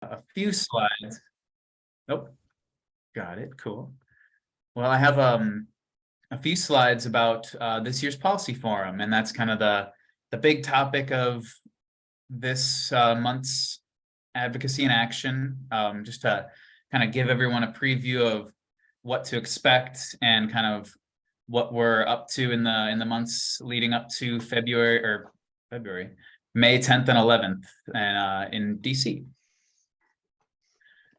A few slides. Nope, got it. Cool. Well, I have a few slides about this year's policy forum, and that's kind of the big topic of this month's advocacy in action. Just to kind of give everyone a preview of what to expect and kind of what we're up to in the months leading up to February, May 10th and 11th, and in DC.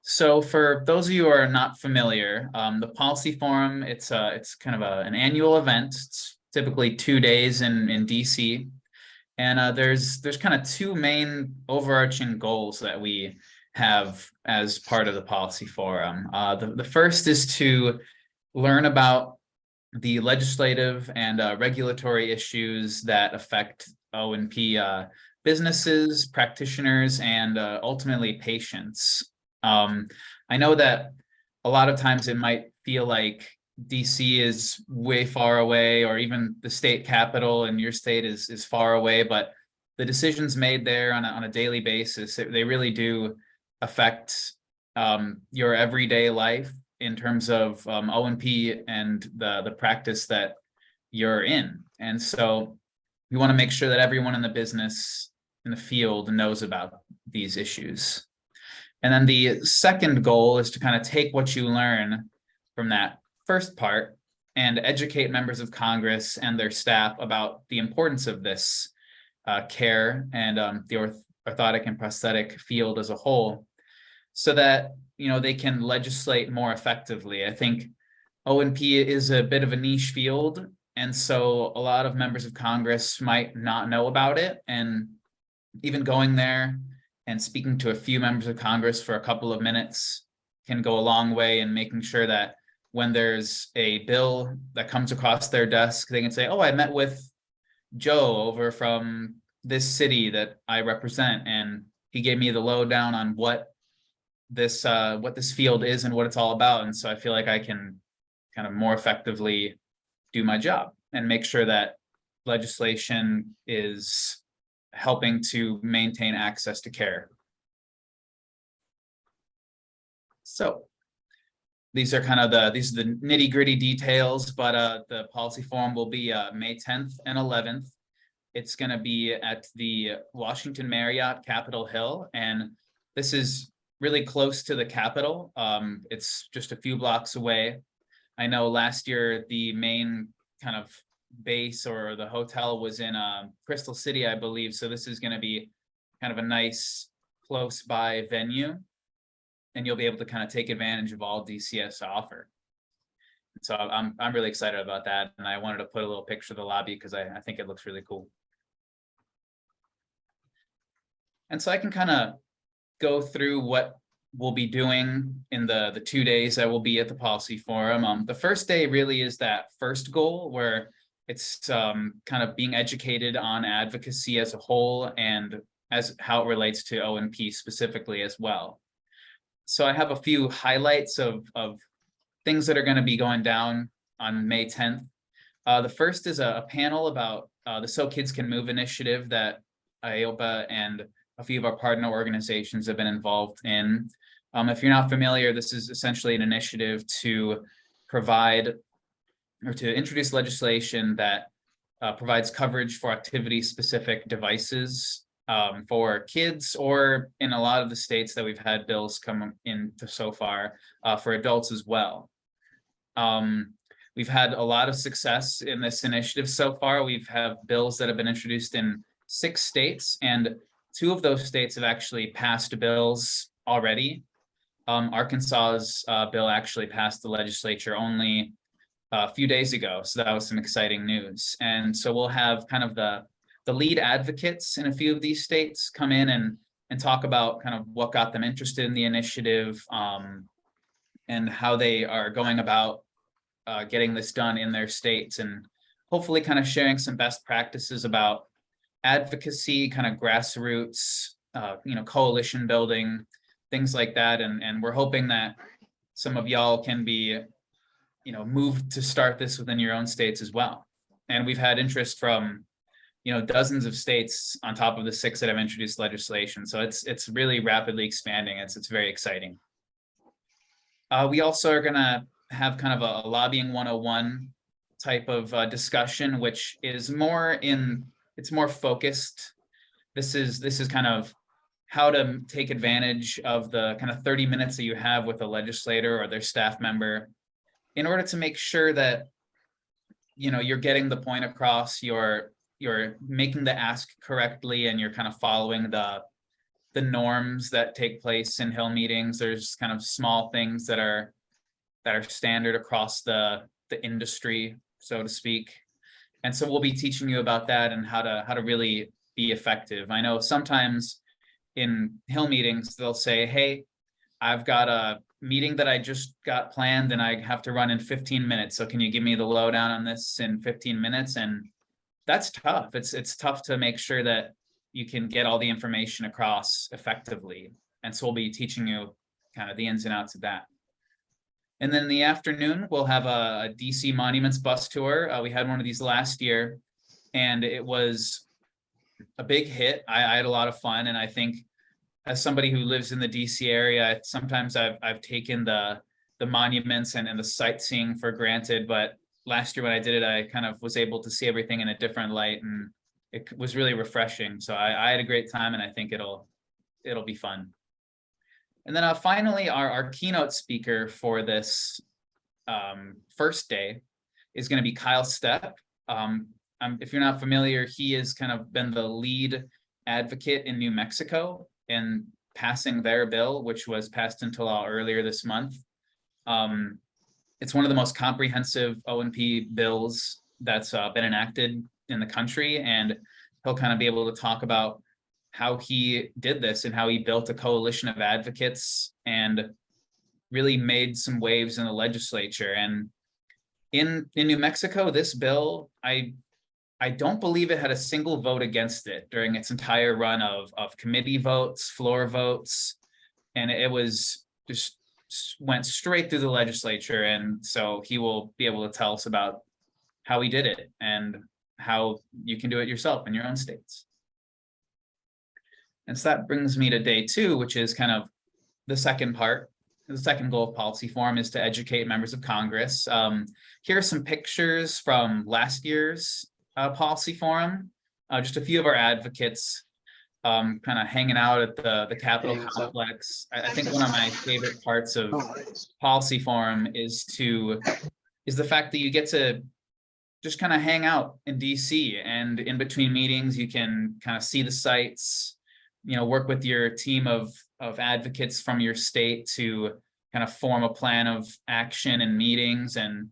So for those of you who are not familiar, the Policy Forum, it's kind of an annual event. It's typically 2 days in DC. And there's kind of two main overarching goals that we have as part of the Policy Forum. The first is to learn about the legislative and regulatory issues that affect O&P businesses, practitioners, and ultimately patients. I know that a lot of times it might feel like DC is way far away, or even the state capital in your state is far away, but the decisions made there on a daily basis, they really do affect your everyday life in terms of O&P and the practice that you're in. And so we want to make sure that everyone in the business, in the field, knows about these issues. And then the second goal is to kind of take what you learn from that first part and educate members of Congress and their staff about the importance of this care and the orthotic and prosthetic field as a whole, so that they can legislate more effectively. I think O&P is a bit of a niche field, and so a lot of members of Congress might not know about it, and even going there and speaking to a few members of Congress for a couple of minutes can go a long way in making sure that when there's a bill that comes across their desk, they can say, oh, I met with Joe over from this city that I represent, and he gave me the lowdown on what this field is and what it's all about. And so I feel like I can kind of more effectively do my job and make sure that legislation is helping to maintain access to care. So these are the nitty-gritty details, but the Policy Forum will be May 10th and 11th. It's going to be at the Washington Marriott, Capitol Hill, and this is really close to the Capitol. It's just a few blocks away. I know last year the main kind of base or the hotel was in Crystal City, I believe. So this is going to be kind of a nice close by venue, and you'll be able to kind of take advantage of all DC has to offer. So I'm really excited about that, and I wanted to put a little picture of the lobby because I think it looks really cool. And so I can kind of go through what we'll be doing in the 2 days that we'll be at the Policy Forum. The first day really is that first goal, where it's kind of being educated on advocacy as a whole and as how it relates to O&P specifically as well. So I have a few highlights of things that are going to be going down on May 10th. The first is a panel about the So Kids Can Move initiative that AOPA and a few of our partner organizations have been involved in. If you're not familiar, this is essentially an initiative to provide or to introduce legislation that provides coverage for activity-specific devices for kids, or in a lot of the states that we've had bills come into so far, for adults as well. We've had a lot of success in this initiative so far. We've have bills that have been introduced in 6 states, and 2 of those states have actually passed bills already. Arkansas's bill actually passed the legislature only a few days ago, so that was some exciting news. And so we'll have kind of the lead advocates in a few of these states come in and talk about kind of what got them interested in the initiative, and how they are going about getting this done in their states, and hopefully kind of sharing some best practices about advocacy, kind of grassroots, coalition building, things like that. And we're hoping that some of y'all can be, moved to start this within your own states as well. And we've had interest from, dozens of states on top of the 6 that have introduced legislation. So it's really rapidly expanding. It's very exciting. We also are going to have kind of a lobbying 101 type of discussion, which is it's more focused. This is kind of how to take advantage of the kind of 30 minutes that you have with a legislator or their staff member in order to make sure that you're getting the point across, you're making the ask correctly, and you're kind of following the norms that take place in Hill meetings. There's kind of small things that are standard across the industry, so to speak. And so we'll be teaching you about that and how to really be effective. I know sometimes in Hill meetings, they'll say, hey, I've got a meeting that I just got planned and I have to run in 15 minutes. So can you give me the lowdown on this in 15 minutes? And that's tough. It's tough to make sure that you can get all the information across effectively. And so we'll be teaching you kind of the ins and outs of that. And then in the afternoon, we'll have a DC Monuments bus tour. We had one of these last year, and it was a big hit. I had a lot of fun, and I think as somebody who lives in the DC area, sometimes I've taken the monuments and the sightseeing for granted. But last year when I did it, I kind of was able to see everything in a different light, and it was really refreshing. So I had a great time, and I think it'll be fun. And then finally, our keynote speaker for this first day is going to be Kyle Stepp. If you're not familiar, he has kind of been the lead advocate in New Mexico in passing their bill, which was passed into law earlier this month. It's one of the most comprehensive O&P bills that's been enacted in the country, and he'll kind of be able to talk about how he did this and how he built a coalition of advocates and really made some waves in the legislature. And in New Mexico, this bill, I don't believe it had a single vote against it during its entire run of committee votes, floor votes, and it was just went straight through the legislature. And so he will be able to tell us about how he did it and how you can do it yourself in your own states. And so that brings me to day 2, which is kind of the second part. The second goal of Policy Forum is to educate members of Congress. Here are some pictures from last year's Policy Forum. Just a few of our advocates kind of hanging out at the Capitol complex. I think one of my favorite parts of Policy Forum is the fact that you get to just kind of hang out in DC, and in between meetings, you can kind of see the sites, work with your team of advocates from your state to kind of form a plan of action and meetings. And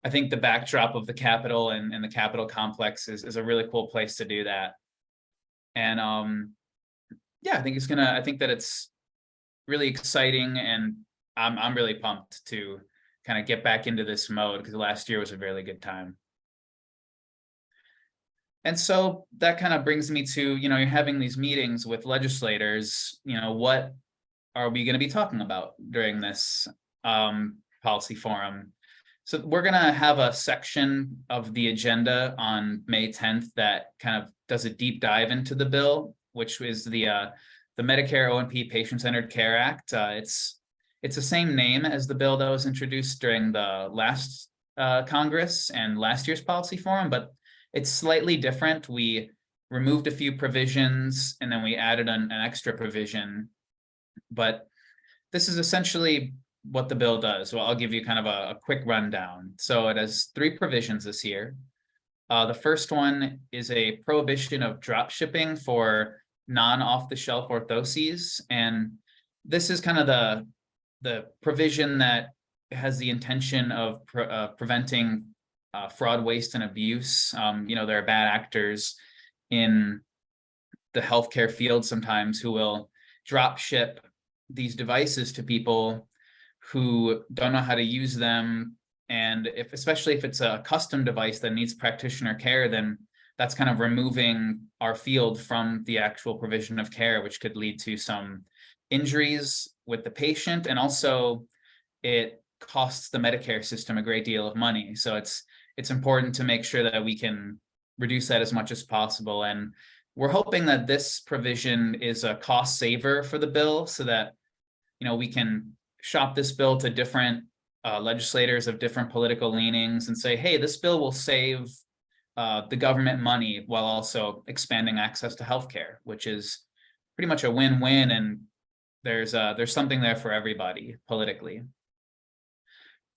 I think the backdrop of the Capitol and the Capitol complex is a really cool place to do that. And yeah, I think that it's really exciting, and I'm really pumped to kind of get back into this mode because last year was a really good time. And so that kind of brings me to, you're having these meetings with legislators, what are we going to be talking about during this Policy Forum? So we're going to have a section of the agenda on May 10th that kind of does a deep dive into the bill, which is the Medicare O&P Patient-Centered Care Act. It's the same name as the bill that was introduced during the last Congress and last year's Policy Forum, but it's slightly different. We removed a few provisions and then we added an extra provision. But this is essentially what the bill does. Well, I'll give you kind of a quick rundown. So it has 3 provisions this year. The first one is a prohibition of drop shipping for non-off-the-shelf orthoses. And this is kind of the provision that has the intention of preventing fraud, waste, and abuse. There are bad actors in the healthcare field sometimes who will drop ship these devices to people who don't know how to use them. And especially if it's a custom device that needs practitioner care, then that's kind of removing our field from the actual provision of care, which could lead to some injuries with the patient. And also it costs the Medicare system a great deal of money. So it's important to make sure that we can reduce that as much as possible. And we're hoping that this provision is a cost saver for the bill, so that, we can shop this bill to different legislators of different political leanings and say, hey, this bill will save the government money while also expanding access to healthcare, which is pretty much a win-win. And there's something there for everybody politically.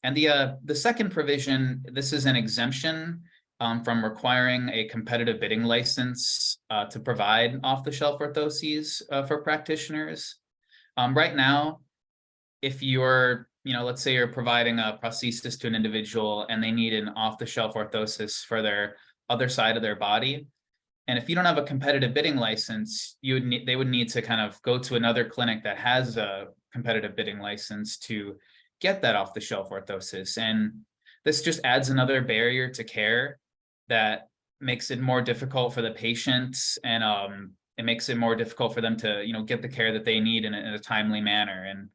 And the second provision, this is an exemption from requiring a competitive bidding license to provide off-the-shelf orthoses for practitioners. Right now, if you're, let's say you're providing a prosthesis to an individual and they need an off-the-shelf orthosis for their other side of their body, and if you don't have a competitive bidding license, they would need to kind of go to another clinic that has a competitive bidding license to get that off-the-shelf orthosis. And this just adds another barrier to care that makes it more difficult for the patients, and it makes it more difficult for them to, get the care that they need in a timely manner. And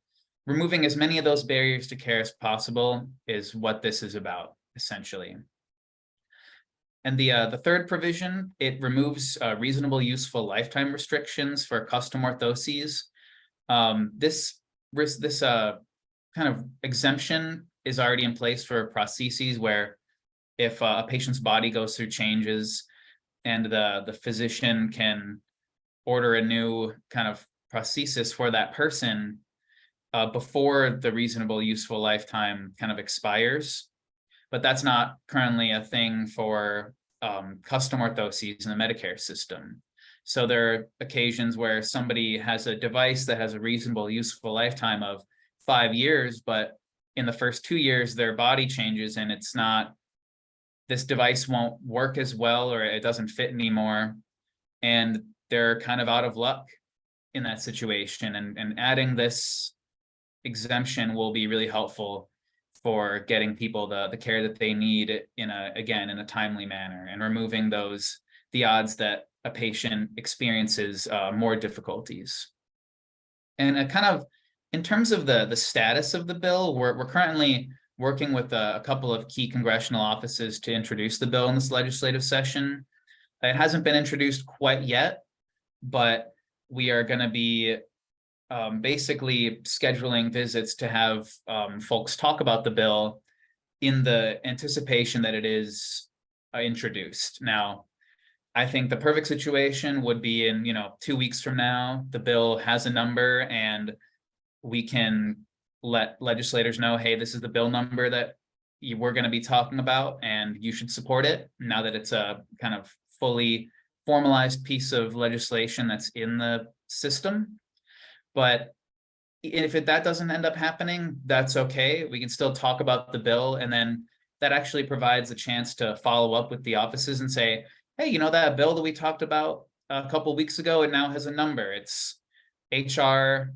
removing as many of those barriers to care as possible is what this is about, essentially. And the third provision, it removes reasonable useful lifetime restrictions for custom orthoses. This kind of exemption is already in place for prostheses, where if a patient's body goes through changes and the physician can order a new kind of prosthesis for that person before the reasonable useful lifetime kind of expires. But that's not currently a thing for custom orthoses in the Medicare system. So there are occasions where somebody has a device that has a reasonable useful lifetime of 5 years, but in the first 2 years, their body changes and this device won't work as well, or it doesn't fit anymore. And they're kind of out of luck in that situation. And adding this exemption will be really helpful for getting people the care that they need in a timely manner, and removing the odds that a patient experiences more difficulties. And kind of in terms of the status of the bill, we're currently working with a couple of key congressional offices to introduce the bill in this legislative session. It hasn't been introduced quite yet, but we are going to be basically scheduling visits to have folks talk about the bill in the anticipation that it is introduced. Now, I think the perfect situation would be in 2 weeks from now, the bill has a number and we can let legislators know, hey, this is the bill number that we're going to be talking about and you should support it, now that it's a kind of fully formalized piece of legislation that's in the system. But if that doesn't end up happening, that's okay. We can still talk about the bill, and then that actually provides a chance to follow up with the offices and say, hey, that bill that we talked about a couple of weeks ago, it now has a number. It's HR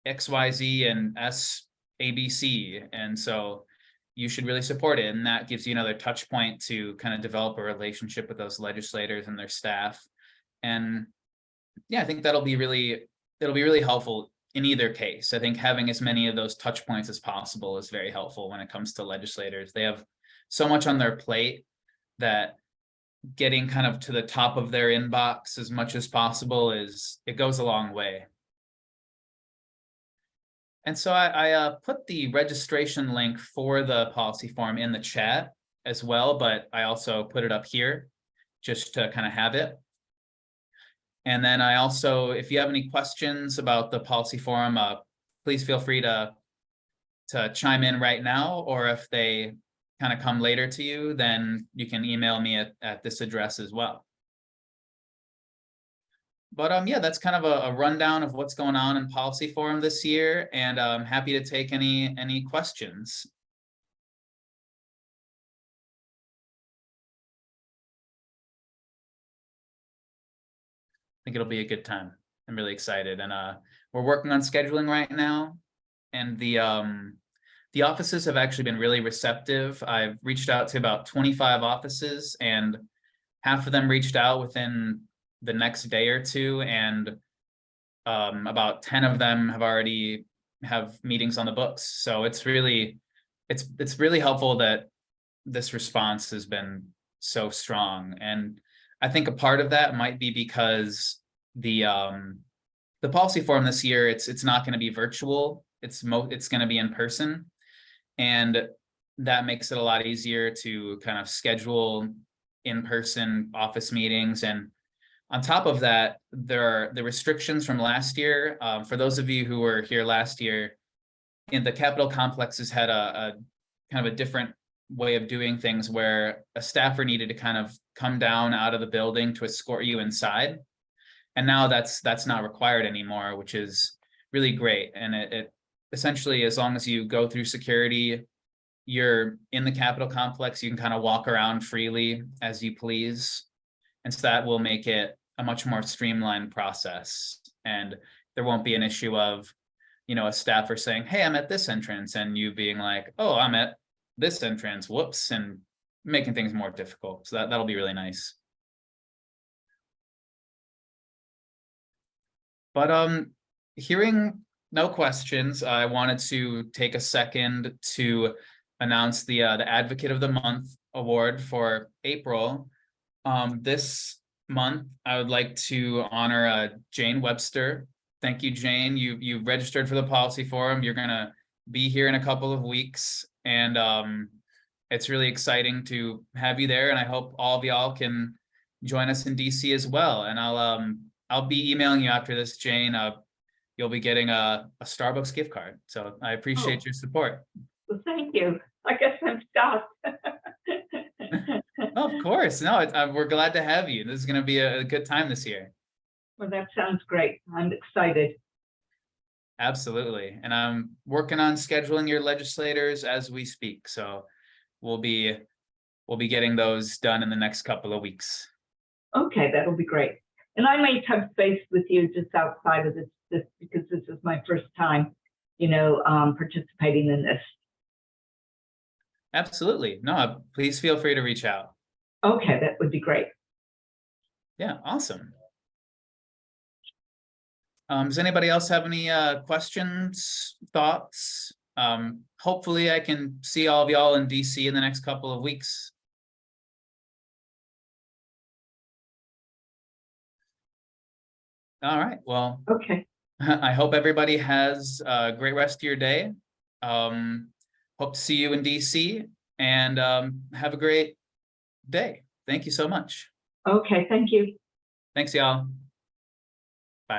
XYZ and SABC, and so you should really support it. And that gives you another touch point to kind of develop a relationship with those legislators and their staff. And yeah, I think it'll be really helpful in either case. I think having as many of those touch points as possible is very helpful when it comes to legislators. They have so much on their plate that getting kind of to the top of their inbox as much as possible it goes a long way. And so I put the registration link for the policy forum in the chat as well, but I also put it up here just to kind of have it. And then I also, if you have any questions about the policy forum, please feel free to chime in right now, or if they kind of come later to you, then you can email me at this address as well. But yeah, that's kind of a rundown of what's going on in policy forum this year, and I'm happy to take any questions. I think it'll be a good time. I'm really excited, and we're working on scheduling right now, and the offices have actually been really receptive. I've reached out to about 25 offices, and half of them reached out within the next day or two, and about 10 of them have meetings on the books. So it's really helpful that this response has been so strong. And I think a part of that might be because the policy forum this year, it's not going to be virtual. It's going to be in person, and that makes it a lot easier to kind of schedule in-person office meetings. And on top of that, there are the restrictions from last year. For those of you who were here last year, in the Capitol complexes had a kind of a different way of doing things, where a staffer needed to kind of come down out of the building to escort you inside. And now that's not required anymore, which is really great. And it essentially, as long as you go through security, you're in the Capitol complex, you can kind of walk around freely as you please. And so that will make it a much more streamlined process. And there won't be an issue of, a staffer saying, hey, I'm at this entrance, and you being like, oh, I'm at this entrance, whoops, and making things more difficult. So that'll be really nice. But hearing no questions, I wanted to take a second to announce the Advocate of the Month award for April. This month, I would like to honor Jane Webster. Thank you, Jane. You registered for the policy forum. You're gonna be here in a couple of weeks, and it's really exciting to have you there. And I hope all of y'all can join us in DC as well. And I'll be emailing you after this, Jane. You'll be getting a Starbucks gift card. So I appreciate your support. Well, thank you. I guess I'm stuck. Oh, of course. No, we're glad to have you. This is going to be a good time this year. Well, that sounds great. I'm excited. Absolutely. And I'm working on scheduling your legislators as we speak. So we'll be getting those done in the next couple of weeks. Okay, that'll be great. And I may touch base with you just outside of this because this is my first time, participating in this. Absolutely. No, please feel free to reach out. Okay, that would be great. Yeah, awesome. Does anybody else have any questions, thoughts? Hopefully I can see all of y'all in DC in the next couple of weeks. All right, well, okay. I hope everybody has a great rest of your day. Hope to see you in DC, and have a great day. Thank you so much. Okay, thank you. Thanks, y'all.